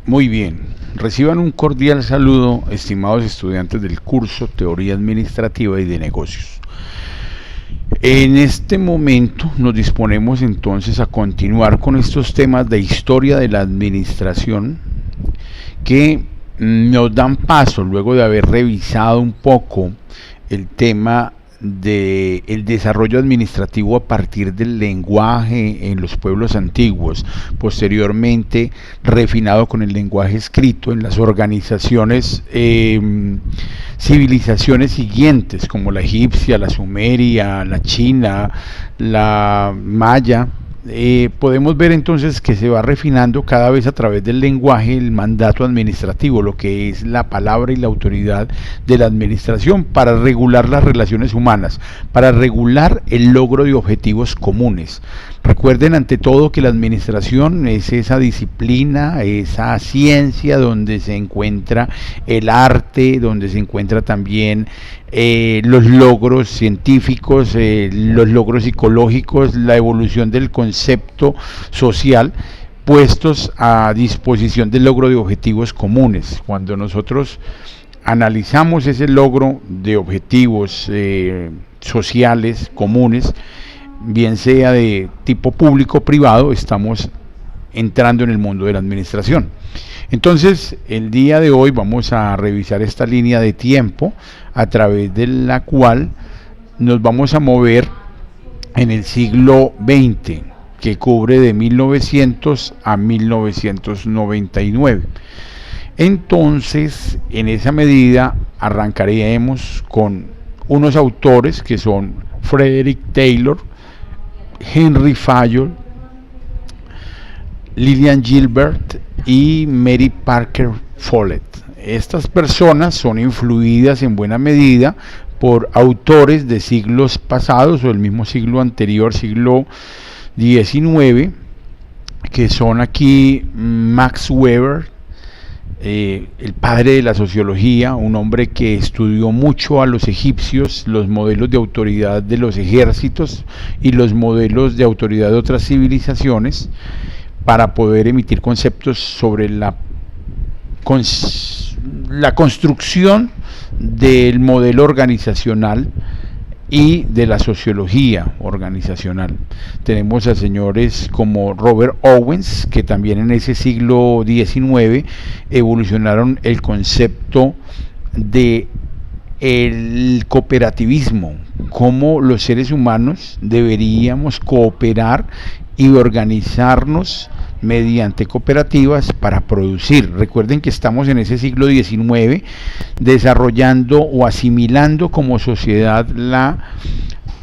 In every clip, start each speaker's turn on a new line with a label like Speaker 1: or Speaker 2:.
Speaker 1: Muy bien, reciban un cordial saludo, estimados estudiantes del curso Teoría Administrativa y de Negocios. En este momento nos disponemos entonces a continuar con estos temas de historia de la administración que nos dan paso, luego de haber revisado un poco el tema del desarrollo administrativo a partir del lenguaje en los pueblos antiguos, posteriormente refinado con el lenguaje escrito en las organizaciones, civilizaciones siguientes como la egipcia, la sumeria, la china, la maya. Podemos ver entonces que se va refinando cada vez a través del lenguaje el mandato administrativo, lo que es la palabra y la autoridad de la administración para regular las relaciones humanas, para regular el logro de objetivos comunes. Recuerden ante todo que la administración es esa disciplina, esa ciencia donde se encuentra el arte, donde se encuentra también los logros científicos, los logros psicológicos, la evolución del concepto social, puestos a disposición del logro de objetivos comunes. Cuando nosotros analizamos ese logro de objetivos sociales comunes, bien sea de tipo público o privado, estamos entrando en el mundo de la administración. Entonces, el día de hoy vamos a revisar esta línea de tiempo a través de la cual nos vamos a mover en el siglo XX, que cubre de 1900 a 1999. Entonces, en esa medida, arrancaremos con unos autores que son Frederick Taylor, Henry Fayol, Lillian Gilbert y Mary Parker Follett. Estas personas son influidas en buena medida por autores de siglos pasados o del mismo siglo anterior, siglo XIX, que son aquí Max Weber, el padre de la sociología, un hombre que estudió mucho a los egipcios, los modelos de autoridad de los ejércitos y los modelos de autoridad de otras civilizaciones, para poder emitir conceptos sobre la construcción del modelo organizacional y de la sociología organizacional. Tenemos a señores como Robert Owens, que también en ese siglo XIX evolucionaron el concepto de el cooperativismo, cómo los seres humanos deberíamos cooperar y organizarnos mediante cooperativas para producir. Recuerden que estamos en ese siglo XIX desarrollando o asimilando como sociedad la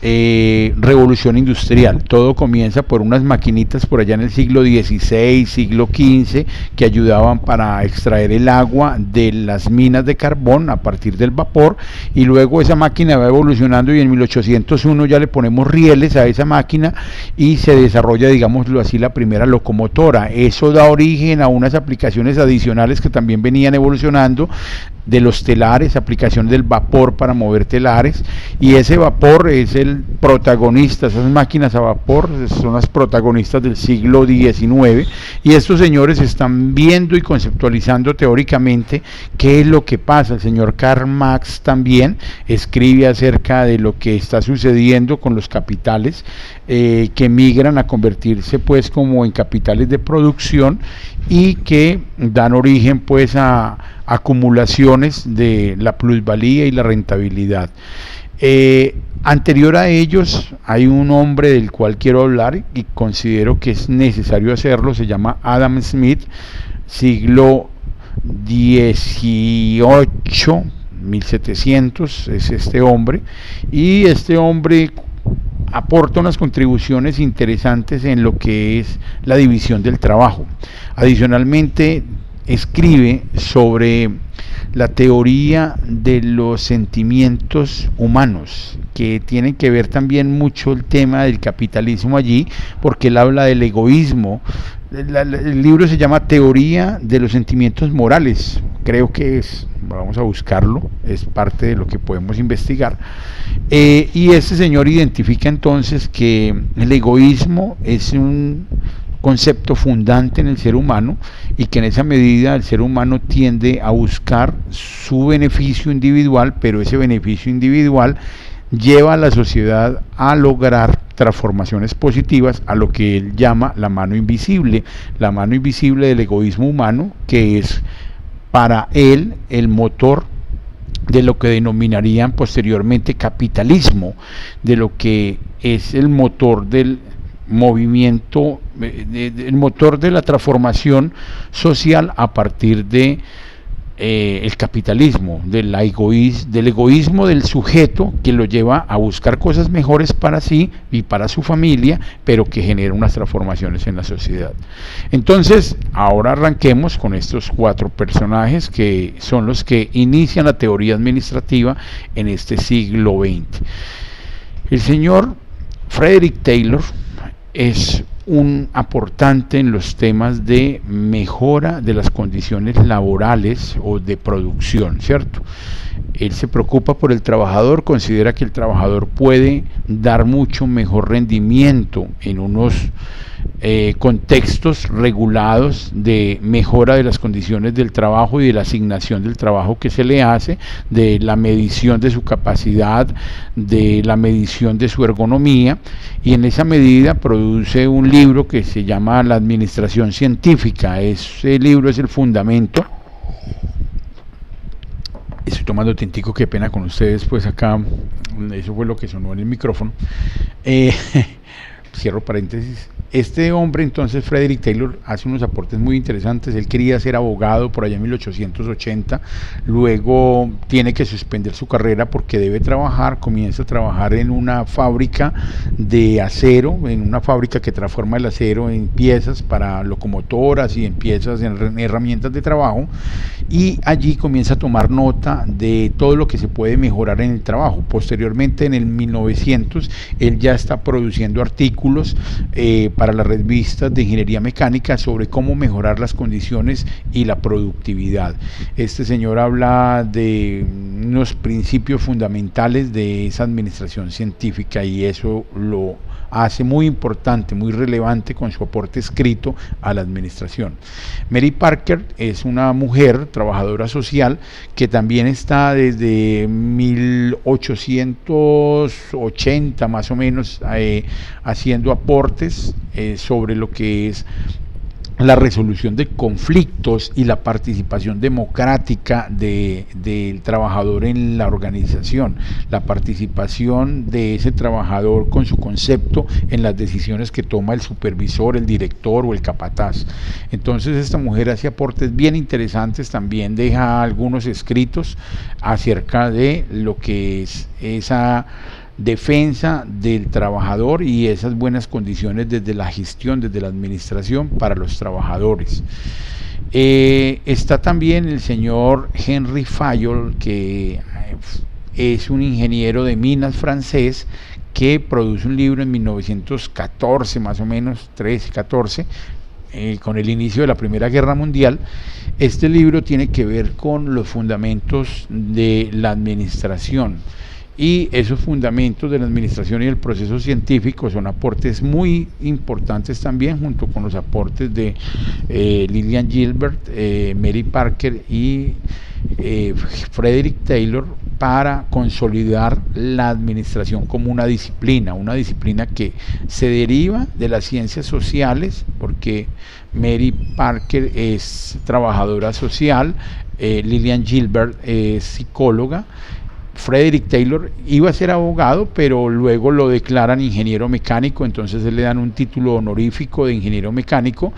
Speaker 1: revolución industrial. Todo comienza por unas maquinitas por allá en el siglo XVI, siglo XV, que ayudaban para extraer el agua de las minas de carbón a partir del vapor, y luego esa máquina va evolucionando y en 1801 ya le ponemos rieles a esa máquina y se desarrolla, digámoslo así, la primera locomotora. Eso da origen a unas aplicaciones adicionales que también venían evolucionando, de los telares, aplicación del vapor para mover telares, y ese vapor es el protagonista. Esas máquinas a vapor son las protagonistas del siglo XIX, y estos señores están viendo y conceptualizando teóricamente qué es lo que pasa. El señor Karl Marx también escribe acerca de lo que está sucediendo con los capitales que migran a convertirse pues como en capitales de producción y que dan origen pues a acumulaciones de la plusvalía y la rentabilidad. Anterior a ellos hay un hombre del cual quiero hablar y considero que es necesario hacerlo. Se llama Adam Smith, siglo XVIII, 1700 es este hombre, y este hombre aporta unas contribuciones interesantes en lo que es la división del trabajo. Adicionalmente escribe sobre la teoría de los sentimientos humanos, que tiene que ver también mucho el tema del capitalismo allí, porque él habla del egoísmo. El libro se llama Teoría de los Sentimientos Morales, creo que es, vamos a buscarlo, es parte de lo que podemos investigar. Y este señor identifica entonces que el egoísmo es un concepto fundante en el ser humano, y que en esa medida el ser humano tiende a buscar su beneficio individual, pero ese beneficio individual lleva a la sociedad a lograr transformaciones positivas, a lo que él llama la mano invisible del egoísmo humano, que es para él el motor de lo que denominarían posteriormente capitalismo, de lo que es el motor del movimiento, el motor de la transformación social a partir de el capitalismo, del egoísmo del sujeto, que lo lleva a buscar cosas mejores para sí y para su familia, pero que genera unas transformaciones en la sociedad. Entonces, ahora arranquemos con estos 4 personajes que son los que inician la teoría administrativa en este siglo XX. El señor Frederick Taylor es un aportante en los temas de mejora de las condiciones laborales o de producción, ¿cierto? Él se preocupa por el trabajador, considera que el trabajador puede dar mucho mejor rendimiento en unos contextos regulados de mejora de las condiciones del trabajo y de la asignación del trabajo que se le hace, de la medición de su capacidad, de la medición de su ergonomía, y en esa medida produce un libro que se llama La Administración Científica. Ese libro es el fundamento. Estoy tomando tintico, qué pena con ustedes, pues acá, eso fue lo que sonó en el micrófono. Cierro paréntesis. Este hombre, entonces, Frederick Taylor, hace unos aportes muy interesantes. Él quería ser abogado por allá en 1880, luego tiene que suspender su carrera porque debe trabajar, comienza a trabajar en una fábrica de acero, en una fábrica que transforma el acero en piezas para locomotoras y en piezas, en herramientas de trabajo, y allí comienza a tomar nota de todo lo que se puede mejorar en el trabajo. Posteriormente, en el 1900, él ya está produciendo artículos para las revistas de ingeniería mecánica sobre cómo mejorar las condiciones y la productividad. Este señor habla de unos principios fundamentales de esa administración científica, y eso lo hace muy importante, muy relevante con su aporte escrito a la administración. Mary Parker es una mujer trabajadora social que también está desde 1880 más o menos haciendo aportes sobre lo que es la resolución de conflictos y la participación democrática del trabajador en la organización, la participación de ese trabajador con su concepto en las decisiones que toma el supervisor, el director o el capataz. Entonces esta mujer hace aportes bien interesantes, también deja algunos escritos acerca de lo que es esa defensa del trabajador y esas buenas condiciones desde la gestión, desde la administración para los trabajadores. Está también el señor Henry Fayol, que es un ingeniero de minas francés, que produce un libro en 1914, más o menos, 13, 14, con el inicio de la Primera Guerra Mundial. Este libro tiene que ver con los fundamentos de la administración, y esos fundamentos de la administración y el proceso científico son aportes muy importantes también, junto con los aportes de Lillian Gilbert, Mary Parker y Frederick Taylor, para consolidar la administración como una disciplina que se deriva de las ciencias sociales, porque Mary Parker es trabajadora social, Lillian Gilbert es psicóloga. Frederick Taylor iba a ser abogado, pero luego lo declaran ingeniero mecánico, entonces le dan un título honorífico de ingeniero mecánico,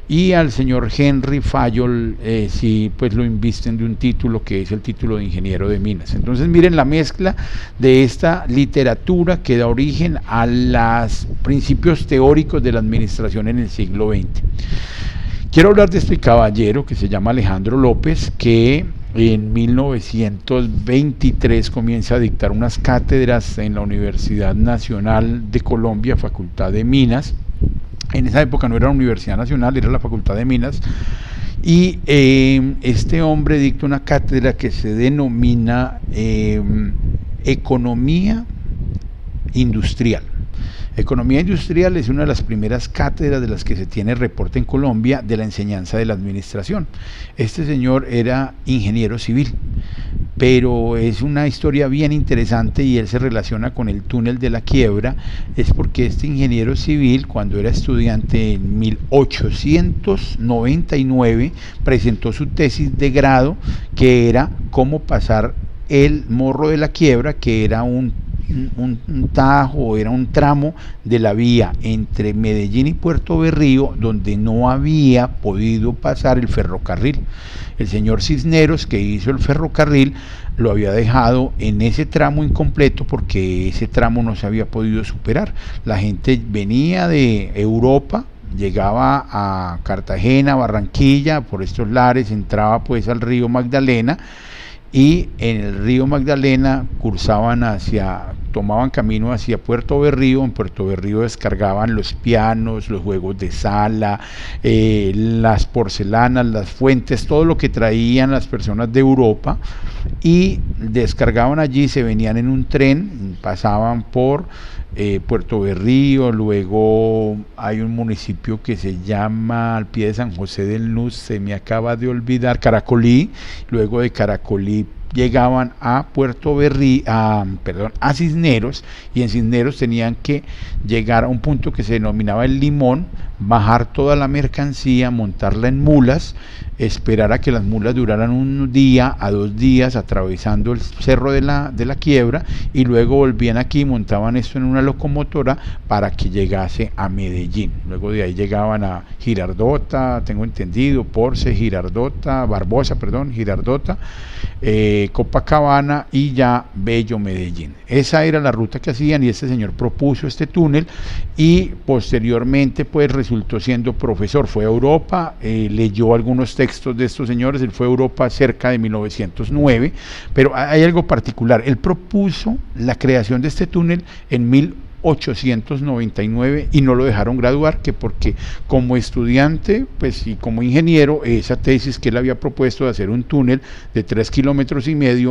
Speaker 1: y al señor Henry Fayol sí, pues lo invisten de un título que es el título de ingeniero de minas. Entonces miren la mezcla de esta literatura que da origen a los principios teóricos de la administración en el siglo XX. Quiero hablar de este caballero que se llama Alejandro López, que en 1923 comienza a dictar unas cátedras en la Universidad Nacional de Colombia, Facultad de Minas. En esa época no era la Universidad Nacional, era la Facultad de Minas. Y este hombre dicta una cátedra que se denomina Economía Industrial. Economía industrial es una de las primeras cátedras de las que se tiene reporte en Colombia de la enseñanza de la administración. Este señor era ingeniero civil, pero es una historia bien interesante y él se relaciona con el túnel de la quiebra. Es porque este ingeniero civil, cuando era estudiante en 1899, presentó su tesis de grado, que era cómo pasar el morro de la quiebra, que era un tajo, era un tramo de la vía entre Medellín y Puerto Berrío, donde no había podido pasar el ferrocarril. El señor Cisneros, que hizo el ferrocarril, lo había dejado en ese tramo incompleto porque ese tramo no se había podido superar. La gente venía de Europa, llegaba a Cartagena, Barranquilla, por estos lares, entraba pues al río Magdalena, y en el río Magdalena tomaban camino hacia Puerto Berrío. En Puerto Berrío descargaban los pianos, los juegos de sala, las porcelanas, las fuentes, todo lo que traían las personas de Europa, y descargaban allí, se venían en un tren, pasaban por Puerto Berrío. Luego hay un municipio que se llama, al pie de San José del Nus, se me acaba de olvidar, Caracolí. Luego de Caracolí llegaban a a Cisneros, y en Cisneros tenían que llegar a un punto que se denominaba El Limón, bajar toda la mercancía, montarla en mulas, esperar a que las mulas duraran un día a 2 días atravesando el cerro de la quiebra, y luego volvían aquí y montaban esto en una locomotora para que llegase a Medellín. Luego de ahí llegaban a Girardota, tengo entendido, Barbosa, Girardota, Copacabana y ya Bello, Medellín. Esa era la ruta que hacían, y este señor propuso este túnel, y posteriormente pues resultó siendo profesor. Fue a Europa, leyó algunos textos de estos señores. Él fue a Europa cerca de 1909, pero hay algo particular: él propuso la creación de este túnel en 1899 y no lo dejaron graduar, que porque como estudiante pues y como ingeniero, esa tesis que él había propuesto de hacer un túnel de 3,5 kilómetros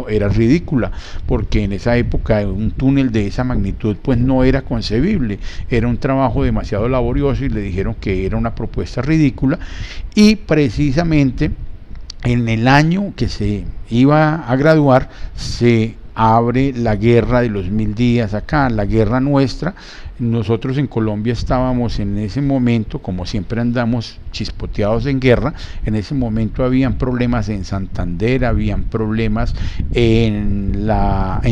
Speaker 1: era ridícula, porque en esa época un túnel de esa magnitud pues no era concebible, era un trabajo demasiado laborioso, y le dijeron que era una propuesta ridícula. Y precisamente en el año que se iba a graduar se abre la guerra de los 1000 días acá, la guerra nuestra. Nosotros en Colombia estábamos en ese momento, como siempre andamos chispoteados en guerra, en ese momento habían problemas en Santander, habían problemas en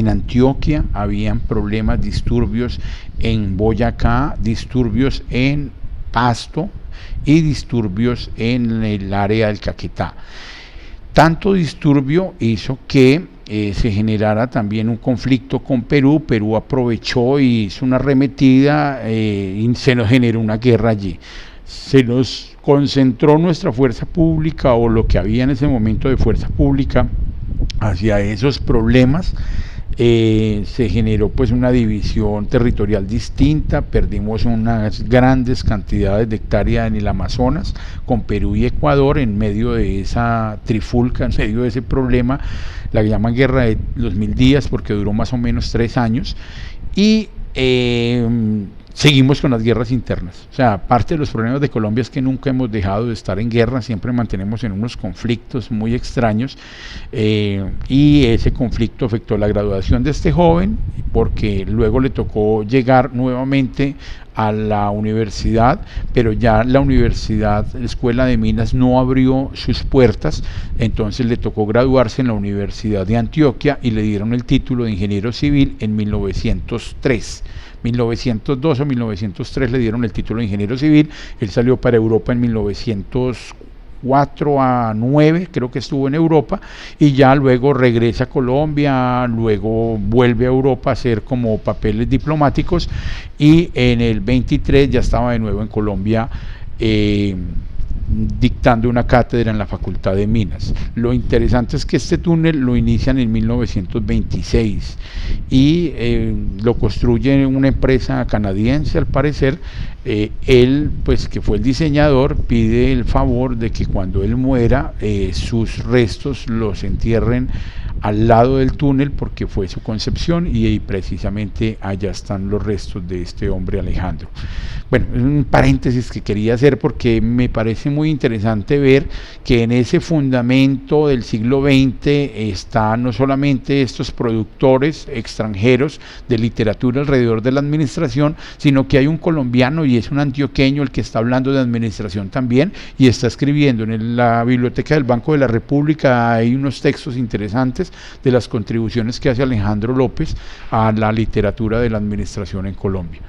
Speaker 1: Antioquia, habían problemas, disturbios en Boyacá, disturbios en Pasto y disturbios en el área del Caquetá. Tanto disturbio hizo que se generara también un conflicto con Perú. Perú aprovechó y hizo una arremetida, y se nos generó una guerra allí. Se nos concentró nuestra fuerza pública, o lo que había en ese momento de fuerza pública, hacia esos problemas. Se generó pues una división territorial distinta, perdimos unas grandes cantidades de hectáreas en el Amazonas con Perú y Ecuador en medio de esa trifulca, en medio de ese problema, la que llaman guerra de los 1000 días, porque duró más o menos 3 años, y seguimos con las guerras internas. O sea, parte de los problemas de Colombia es que nunca hemos dejado de estar en guerra, siempre mantenemos en unos conflictos muy extraños, y ese conflicto afectó la graduación de este joven, porque luego le tocó llegar nuevamente a la universidad, pero ya la universidad, la Escuela de Minas, no abrió sus puertas. Entonces le tocó graduarse en la Universidad de Antioquia y le dieron el título de ingeniero civil en 1903. 1902 o 1903 le dieron el título de ingeniero civil. Él salió para Europa en 1904 a 9, creo que estuvo en Europa, y ya luego regresa a Colombia, luego vuelve a Europa a hacer como papeles diplomáticos, y en el 23 ya estaba de nuevo en Colombia, dictando una cátedra en la Facultad de Minas. Lo interesante es que este túnel lo inician en 1926 y lo construye una empresa canadiense, al parecer. Él, pues que fue el diseñador, pide el favor de que cuando él muera sus restos los entierren al lado del túnel porque fue su concepción y precisamente allá están los restos de este hombre Alejandro. Bueno, es un paréntesis que quería hacer porque me parece muy interesante ver que en ese fundamento del siglo XX están no solamente estos productores extranjeros de literatura alrededor de la administración, sino que hay un colombiano y es un antioqueño el que está hablando de administración también y está escribiendo en la biblioteca del Banco de la República. Hay unos textos interesantes de las contribuciones que hace Alejandro López a la literatura de la administración en Colombia.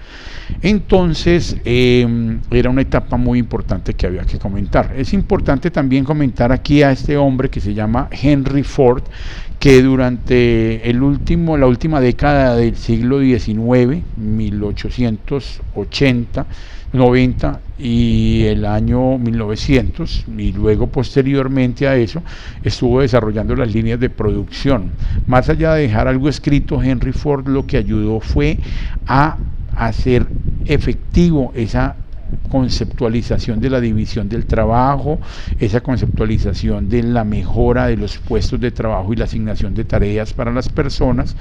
Speaker 1: Entonces era una etapa muy importante que había que comentar. Es importante también comentar aquí a este hombre que se llama Henry Ford, que durante la última década del siglo XIX, 1880, 90 y el año 1900, y luego posteriormente a eso, estuvo desarrollando las líneas de producción. Más allá de dejar algo escrito, Henry Ford lo que ayudó fue a hacer efectivo esa conceptualización de la división del trabajo, esa conceptualización de la mejora de los puestos de trabajo y la asignación de tareas para las personas,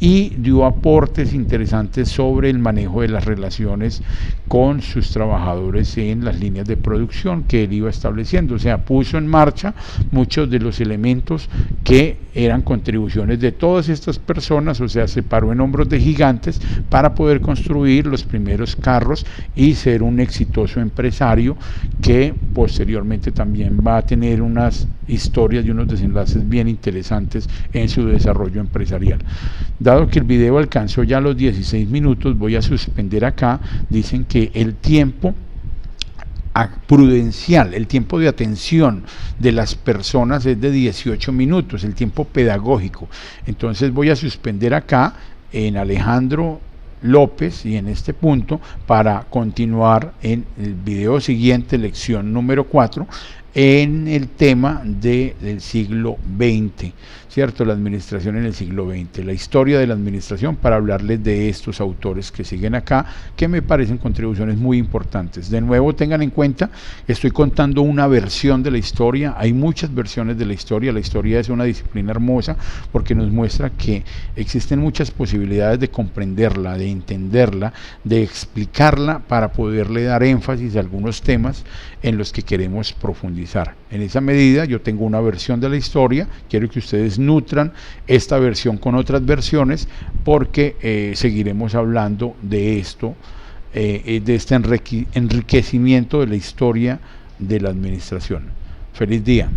Speaker 1: y dio aportes interesantes sobre el manejo de las relaciones con sus trabajadores en las líneas de producción que él iba estableciendo. O sea, puso en marcha muchos de los elementos que eran contribuciones de todas estas personas, o sea, se paró en hombros de gigantes para poder construir los primeros carros y ser un exitoso empresario que posteriormente también va a tener unas historias y unos desenlaces bien interesantes en su desarrollo empresarial. Dado que el video alcanzó ya los 16 minutos, voy a suspender acá. Dicen que el tiempo prudencial, el tiempo de atención de las personas es de 18 minutos, el tiempo pedagógico. Entonces voy a suspender acá en Alejandro López y en este punto para continuar en el video siguiente, lección número 4, en el tema del siglo XX, ¿cierto? La administración en el siglo XX, la historia de la administración, para hablarles de estos autores que siguen acá, que me parecen contribuciones muy importantes. De nuevo, tengan en cuenta, estoy contando una versión de la historia, hay muchas versiones de la historia es una disciplina hermosa porque nos muestra que existen muchas posibilidades de comprenderla, de entenderla, de explicarla para poderle dar énfasis a algunos temas en los que queremos profundizar. En esa medida yo tengo una versión de la historia, quiero que ustedes nutran esta versión con otras versiones porque seguiremos hablando de esto, de este enriquecimiento de la historia de la administración. Feliz día.